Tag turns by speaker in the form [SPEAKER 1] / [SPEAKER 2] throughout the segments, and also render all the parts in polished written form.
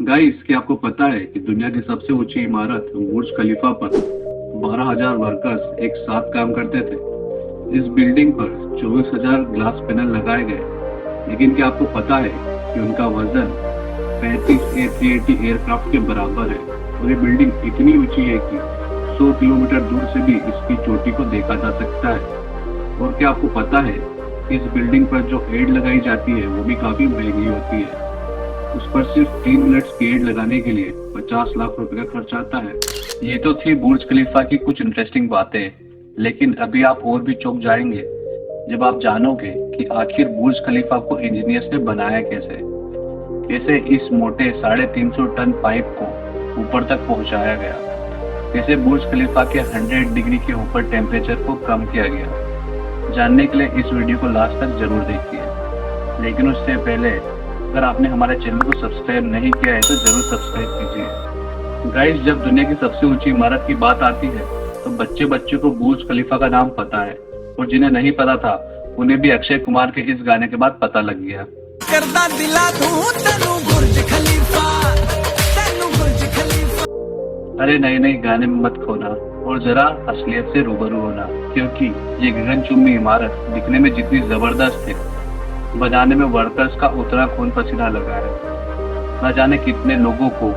[SPEAKER 1] Guys, क्या आपको पता है कि दुनिया की सबसे ऊंची इमारत बुर्ज खलीफा पर 12,000 वर्कर्स एक साथ काम करते थे। इस बिल्डिंग पर 24,000 ग्लास पैनल लगाए गए, लेकिन क्या आपको पता है कि उनका वजन 35 A380 एयरक्राफ्ट के बराबर है और ये बिल्डिंग इतनी ऊंची है कि 100 किलोमीटर दूर से भी इसकी चोटी को देखा जा सकता है। और क्या आपको पता है इस बिल्डिंग पर जो एड लगाई जाती है वो भी काफी महंगी होती है। उस पर सिर्फ 3 मिनट्स की एड लगाने के लिए 50 लाख रुपए का खर्च आता है। ये तो थी बुर्ज खलीफा की कुछ इंटरेस्टिंग बातें, लेकिन अभी आप और भी चौंक जाएंगे जब आप जानोगे कि आखिर बुर्ज खलीफा को इंजीनियर्स ने बनाया कैसे इस मोटे 350 टन पाइप को ऊपर तक पहुंचाया गया, कैसे बुर्ज खलीफा के 100 डिग्री के ऊपर टेम्परेचर को कम किया गया। जानने के लिए इस वीडियो को लास्ट तक जरूर देखिए, लेकिन उससे पहले अगर आपने हमारे चैनल को सब्सक्राइब नहीं किया है तो जरूर सब्सक्राइब कीजिए। गाइस, जब दुनिया की सबसे ऊंची इमारत की बात आती है तो बच्चे को बुर्ज खलीफा का नाम पता है, और जिन्हें नहीं पता था उन्हें भी अक्षय कुमार के इस गाने के बाद पता लग गया। अरे नहीं, गाने में मत खोना और जरा असलियत से रूबरू होना, क्योंकि ये गगनचुंबी इमारत दिखने में जितनी जबरदस्त है, बनाने में वर्कर्स का उतना खून पसीना लगा है। न जाने कितने लोगों को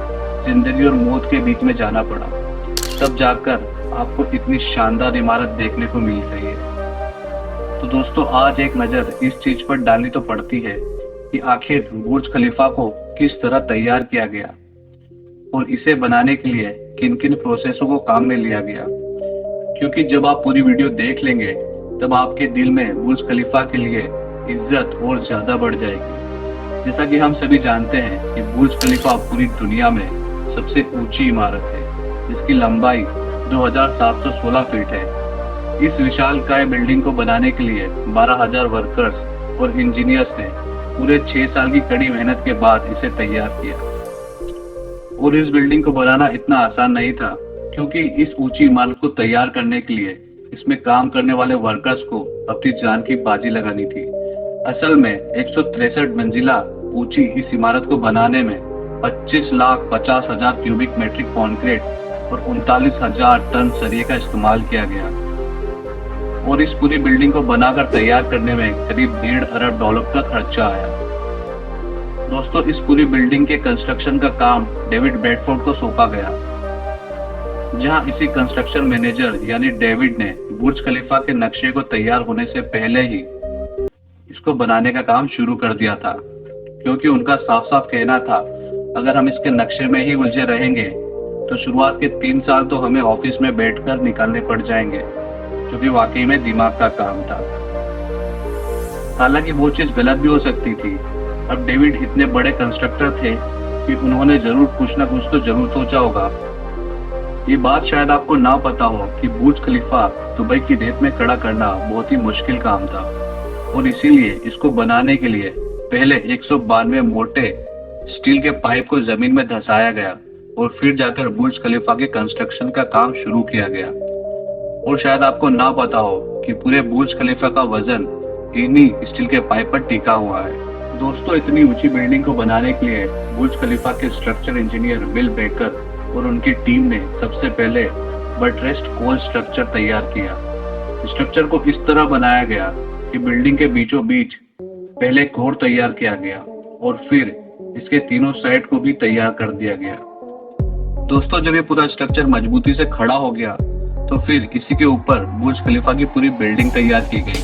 [SPEAKER 1] जिंदगी और मौत के बीच में जाना पड़ा, तब जाकर आपको इतनी शानदार इमारत देखने को मिल रही है। तो दोस्तों, आज एक नजर इस चीज पर डालनी तो पड़ती है कि आखिर बुर्ज खलीफा को किस तरह तैयार किया गया और इसे बनाने के लिए किन किन प्रोसेसों को काम में लिया गया। क्योंकि जब आप पूरी वीडियो देख लेंगे तब आपके दिल में बुर्ज खलीफा के लिए इज्जत और ज्यादा बढ़ जाएगी। जैसा कि हम सभी जानते हैं कि बुर्ज खलीफा पूरी दुनिया में सबसे ऊंची इमारत है, जिसकी लंबाई 2716 फीट है। इस विशालकाय बिल्डिंग को बनाने के लिए 12,000 वर्कर्स और इंजीनियर्स ने पूरे 6 साल की कड़ी मेहनत के बाद इसे तैयार किया। और इस बिल्डिंग को बनाना इतना आसान नहीं था, क्योंकि इस ऊंची इमारत को तैयार करने के लिए इसमें काम करने वाले वर्कर्स को अपनी जान की बाजी लगानी थी। असल में 163 मंजिला ऊंची इस इमारत को बनाने में 25,50,000 क्यूबिक मीटर कंक्रीट और 39,000 टन सरिये का इस्तेमाल किया गया। और इस पूरी बिल्डिंग को बनाकर तैयार करने में करीब $1.5 अरब का खर्चा आया। दोस्तों, इस पूरी बिल्डिंग के कंस्ट्रक्शन का काम डेविड बेडफोर्ड को सौंपा गया, जहां इसी कंस्ट्रक्शन मैनेजर यानी डेविड ने बुर्ज खलीफा के नक्शे को तैयार होने से पहले ही इसको बनाने का काम शुरू कर दिया था, क्योंकि उनका साफ साफ कहना था अगर हम इसके नक्शे में ही उलझे रहेंगे तो शुरुआत के 3 साल तो हमें ऑफिस में बैठकर निकालने पड़ जाएंगे, जो कि वाकई में दिमाग का काम था। हालांकि वो चीज गलत भी हो सकती थी। अब डेविड इतने बड़े कंस्ट्रक्टर थे कि उन्होंने जरूर कुछ ना कुछ तो जरूर सोचा होगा। ये बात शायद आपको ना पता हो कि बुर्ज खलीफा दुबई की रेत में खड़ा करना बहुत ही मुश्किल काम था, और इसीलिए इसको बनाने के लिए पहले 192 मोटे स्टील के पाइप को जमीन में धंसाया गया और फिर जाकर बुर्ज खलीफा के कंस्ट्रक्शन का काम शुरू किया गया। और शायद आपको ना पता हो कि पूरे बुर्ज खलीफा का वजन इन्हीं स्टील के पाइप पर टिका हुआ है। दोस्तों, इतनी ऊंची बिल्डिंग को बनाने के लिए बुर्ज खलीफा के स्ट्रक्चर इंजीनियर बिल बेकर और उनकी टीम ने सबसे पहले बटरेस्ड कोल स्ट्रक्चर तैयार किया। स्ट्रक्चर को इस तरह बनाया गया कि बिल्डिंग के बीचों बीच पहले कोर तैयार किया गया और फिर इसके तीनों साइड को भी तैयार कर दिया गया। दोस्तों, जब ये पूरा स्ट्रक्चर मजबूती से खड़ा हो गया तो फिर इसी के ऊपर बुर्ज खलीफा की पूरी बिल्डिंग तैयार की गई।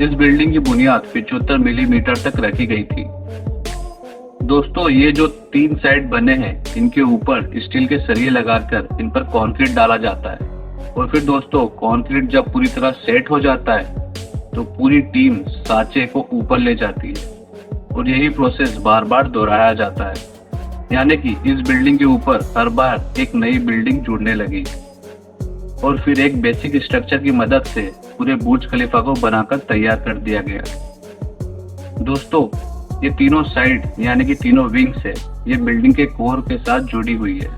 [SPEAKER 1] इस बिल्डिंग की बुनियाद 75 मिलीमीटर तक रखी गई थी। दोस्तों, ये जो 3 साइड बने हैं इनके ऊपर स्टील के सरिये लगाकर इन पर कंक्रीट डाला जाता है, और फिर दोस्तों कंक्रीट जब पूरी तरह सेट हो जाता है तो पूरी टीम सांचे को ऊपर ले जाती है, और यही प्रोसेस बार बार दोहराया जाता है। यानी कि इस बिल्डिंग के ऊपर हर बार एक नई बिल्डिंग जुड़ने लगी, और फिर एक बेसिक स्ट्रक्चर की मदद से पूरे बुर्ज खलीफा को बनाकर तैयार कर दिया गया। दोस्तों, ये तीनों साइड यानी कि तीनों विंग्स है, ये बिल्डिंग के कोर के साथ जुड़ी हुई है।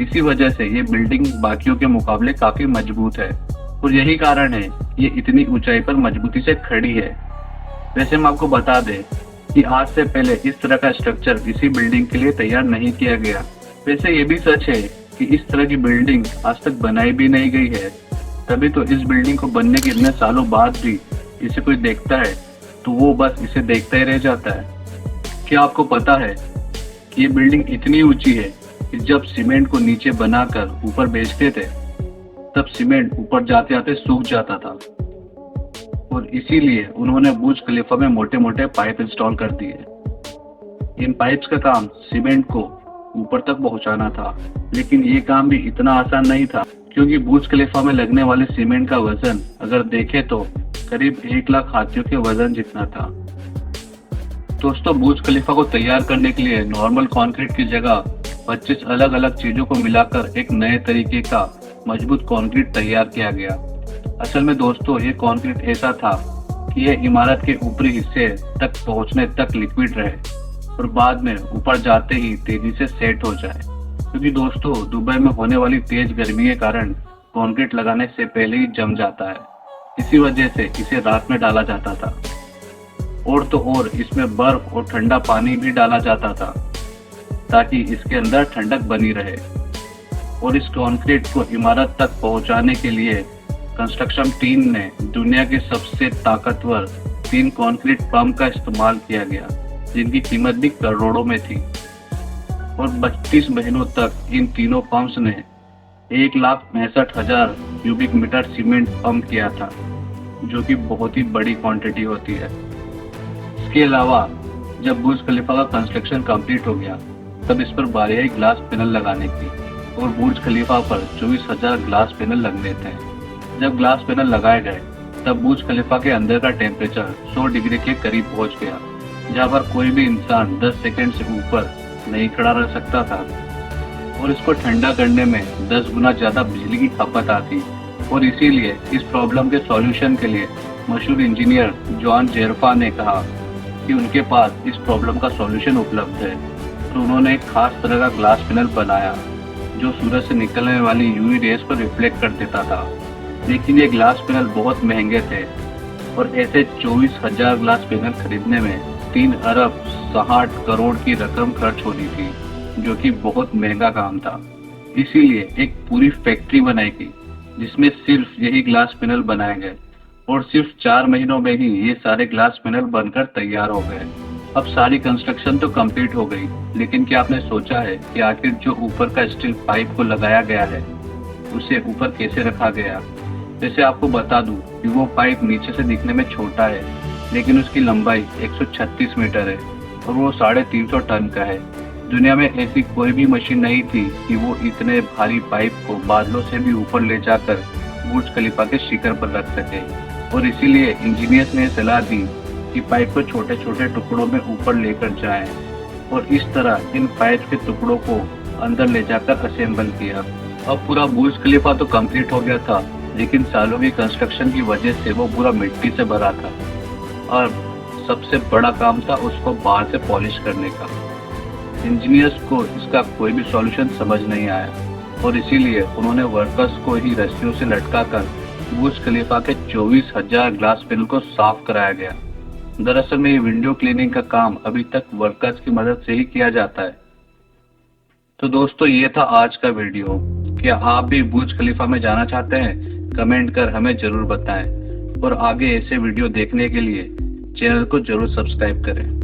[SPEAKER 1] इसी वजह से ये बिल्डिंग बाकियों के मुकाबले काफी मजबूत है, और यही कारण है ये इतनी ऊंचाई पर मजबूती से खड़ी है। वैसे हम आपको बता दें कि आज से पहले इस तरह का स्ट्रक्चर किसी बिल्डिंग के लिए तैयार नहीं किया गया। वैसे ये भी सच है कि इस तरह की बिल्डिंग आज तक बनाई भी नहीं गई है, तभी तो इस बिल्डिंग को बनने के इतने सालों बाद भी इसे कोई देखता है तो वो बस इसे देखता ही रह जाता है। क्या आपको पता है कि ये बिल्डिंग इतनी ऊंची है कि जब सीमेंट को नीचे बनाकर ऊपर बेचते थे तब सीमेंट ऊपर जाते जाते सूख जाता था, और इसीलिए उन्होंने बुर्ज खलीफा में मोटे मोटे पाइप इंस्टॉल कर दिए। इन पाइप्स का काम सीमेंट को ऊपर तक पहुंचाना था, लेकिन ये काम भी इतना आसान नहीं था, क्योंकि बुर्ज खलीफा में लगने वाले सीमेंट का वजन अगर देखें तो करीब 1 लाख हाथियों के वजन जितना था। दोस्तों, बुर्ज खलीफा को तैयार करने के लिए नॉर्मल कंक्रीट की जगह 25 अलग अलग चीजों को मिलाकर एक नए तरीके का मजबूत कंक्रीट तैयार किया गया। असल में दोस्तों, ये कंक्रीट ऐसा था कि ये इमारत के ऊपरी हिस्से तक पहुंचने तक लिक्विड रहे और बाद में ऊपर जाते ही तेजी से सेट हो जाए, क्योंकि दोस्तों दुबई में होने वाली तेज गर्मी के कारण कंक्रीट लगाने से पहले ही जम जाता है। इसी वजह से इसे रात में डाला जाता था, और तो और इसमें बर्फ और ठंडा पानी भी डाला जाता था ताकि इसके अंदर ठंडक बनी रहे। और इस कंक्रीट को इमारत तक पहुंचाने के लिए कंस्ट्रक्शन टीम ने दुनिया के सबसे ताकतवर 3 कंक्रीट पंप का इस्तेमाल किया गया, जिनकी कीमत भी करोड़ों में थी। और 32 महीनों तक इन तीनों पंप्स ने 1,65,000 क्यूबिक मीटर सीमेंट पंप किया था, जो कि बहुत ही बड़ी क्वांटिटी होती है। इसके अलावा जब बुर्ज खलीफा का कंस्ट्रक्शन कंप्लीट हो गया तब इस पर बारी आई ग्लास पैनल लगाने की, और बुर्ज खलीफा पर 24,000 ग्लास पैनल लगने थे। जब ग्लास पैनल लगाए गए तब बुर्ज खलीफा के अंदर का टेम्परेचर 100 डिग्री के करीब पहुंच गया, जहां पर कोई भी इंसान 10 सेकंड से ऊपर नहीं खड़ा रह सकता था, और इसको ठंडा करने में 10 गुना ज्यादा बिजली की खपत आती। और इसीलिए इस प्रॉब्लम के सॉल्यूशन के लिए मशहूर इंजीनियर जॉन जेरफा ने कहा कि उनके पास इस प्रॉब्लम का सॉल्यूशन उपलब्ध है। तो उन्होंने एक खास तरह का ग्लास पैनल बनाया जो सूरज से निकलने वाली यूवी रेस को रिफ्लेक्ट कर देता था। लेकिन ये ग्लास पैनल बहुत महंगे थे, और ऐसे 24,000 ग्लास पैनल खरीदने में 3 अरब 60 करोड़ की रकम खर्च होनी थी, जो कि बहुत महंगा काम था। इसीलिए एक पूरी फैक्ट्री बनाई गई जिसमें सिर्फ यही ग्लास पैनल बनाए गए, और सिर्फ 4 महीनों में ही ये सारे ग्लास पैनल बनकर तैयार हो गए। अब सारी कंस्ट्रक्शन तो कंप्लीट हो गई, लेकिन क्या आपने सोचा है कि आखिर जो ऊपर का स्टील पाइप को लगाया गया है उसे ऊपर कैसे रखा गया? वैसे आपको बता दूं कि वो पाइप नीचे से दिखने में छोटा है, लेकिन उसकी लंबाई 136 मीटर है और वो 350 टन का है। दुनिया में ऐसी कोई भी मशीन नहीं थी कि वो इतने भारी पाइप को बादलों से भी ऊपर ले जाकर बुर्ज खलीफा के शिखर पर रख सके। और इसीलिए इंजीनियर्स ने सलाह दी कि पाइप को छोटे छोटे टुकड़ों में ऊपर लेकर जाएं, और इस तरह इन पाइप के टुकड़ों को अंदर ले जाकर असेंबल किया। अब पूरा बुर्ज खलीफा तो कंप्लीट हो गया था, लेकिन सालों की कंस्ट्रक्शन की वजह से वो पूरा मिट्टी से भरा था, और सबसे बड़ा काम था उसको बाहर से पॉलिश करने का। इंजीनियर्स को इसका कोई भी सॉल्यूशन समझ नहीं आया, और इसीलिए उन्होंने वर्कर्स को ही रस्सियों से लटकाकर बुर्ज खलीफा के 24,000 ग्लास पैनल को साफ कराया गया। दरअसल में ये विंडो क्लीनिंग का काम अभी तक वर्कर्स की मदद से ही किया जाता है। तो दोस्तों, ये था आज का वीडियो। क्या आप भी बुर्ज खलीफा में जाना चाहते हैं? कमेंट कर हमें जरूर बताएं, और आगे ऐसे वीडियो देखने के लिए चैनल को जरूर सब्सक्राइब करें।